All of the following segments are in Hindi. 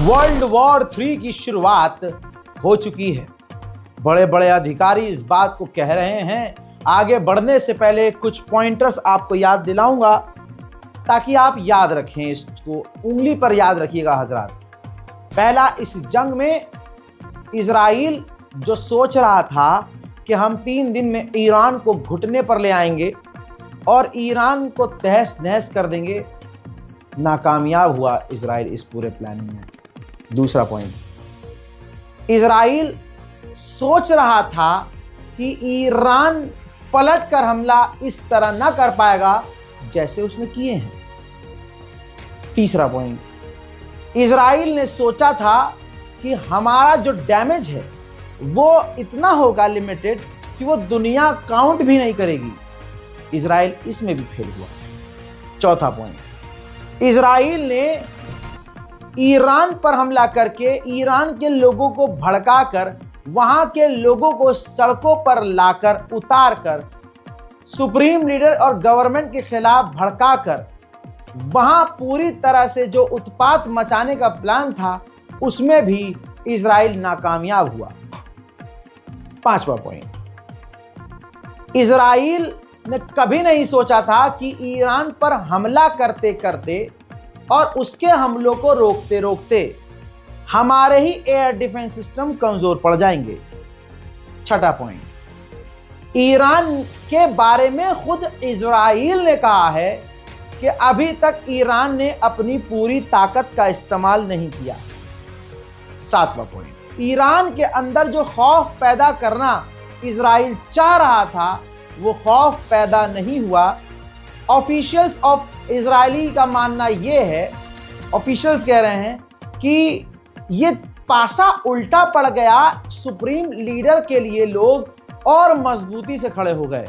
वर्ल्ड वॉर 3 की शुरुआत हो चुकी है। बड़े बड़े अधिकारी इस बात को कह रहे हैं। आगे बढ़ने से पहले कुछ पॉइंटर्स आपको याद दिलाऊंगा ताकि आप याद रखें, इसको उंगली पर याद रखिएगा हजरात। पहला, इस जंग में इजराइल जो सोच रहा था कि हम 3 दिन में ईरान को घुटने पर ले आएंगे और ईरान को तहस नहस कर देंगे, नाकामयाब हुआ इजराइल इस पूरे प्लानिंग में। दूसरा पॉइंट, इजराइल सोच रहा था कि ईरान पलट कर हमला इस तरह ना कर पाएगा जैसे उसने किए हैं। तीसरा पॉइंट, इजराइल ने सोचा था कि हमारा जो डैमेज है वो इतना होगा लिमिटेड कि वो दुनिया काउंट भी नहीं करेगी। इजराइल इसमें भी फेल हुआ। चौथा पॉइंट, इजराइल ने ईरान पर हमला करके ईरान के लोगों को भड़काकर वहां के लोगों को सड़कों पर लाकर उतारकर सुप्रीम लीडर और गवर्नमेंट के खिलाफ भड़काकर वहां पूरी तरह से जो उत्पात मचाने का प्लान था उसमें भी इजराइल नाकामयाब हुआ। पांचवा पॉइंट, इजराइल ने कभी नहीं सोचा था कि ईरान पर हमला करते करते और उसके हमलों को रोकते रोकते हमारे ही एयर डिफेंस सिस्टम कमजोर पड़ जाएंगे। छठा पॉइंट, ईरान के बारे में खुद इजराइल ने कहा है कि अभी तक ईरान ने अपनी पूरी ताकत का इस्तेमाल नहीं किया। सातवां पॉइंट, ईरान के अंदर जो खौफ पैदा करना इजराइल चाह रहा था वो खौफ पैदा नहीं हुआ। ऑफिशियल्स ऑफ इजरायली का मानना ये है, ऑफिशियल्स कह रहे हैं कि ये पासा उल्टा पड़ गया, सुप्रीम लीडर के लिए लोग और मजबूती से खड़े हो गए।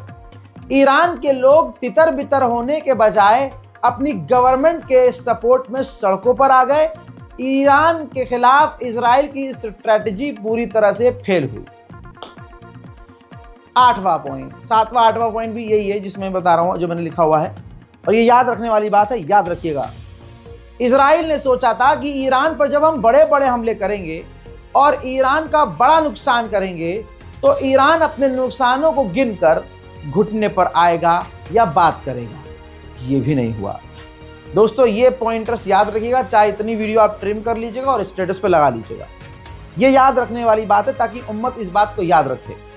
ईरान के लोग तितर बितर होने के बजाय अपनी गवर्नमेंट के सपोर्ट में सड़कों पर आ गए। ईरान के खिलाफ इजराइल की स्ट्रेटजी पूरी तरह से फेल हुई। आठवां पॉइंट, सातवां आठवां पॉइंट भी यही है जिसमें मैं बता रहा हूं, जो मैंने लिखा हुआ है, और ये याद रखने वाली बात है, याद रखिएगा। इजराइल ने सोचा था कि ईरान पर जब हम बड़े बड़े हमले करेंगे और ईरान का बड़ा नुकसान करेंगे तो ईरान अपने नुकसानों को गिनकर घुटने पर आएगा या बात करेगा। ये भी नहीं हुआ। दोस्तों, ये पॉइंटर्स याद रखिएगा, चाहे इतनी वीडियो आप ट्रिम कर लीजिएगा और स्टेटस पे लगा लीजिएगा। ये याद रखने वाली बात है ताकि उम्मत इस बात को याद रखे।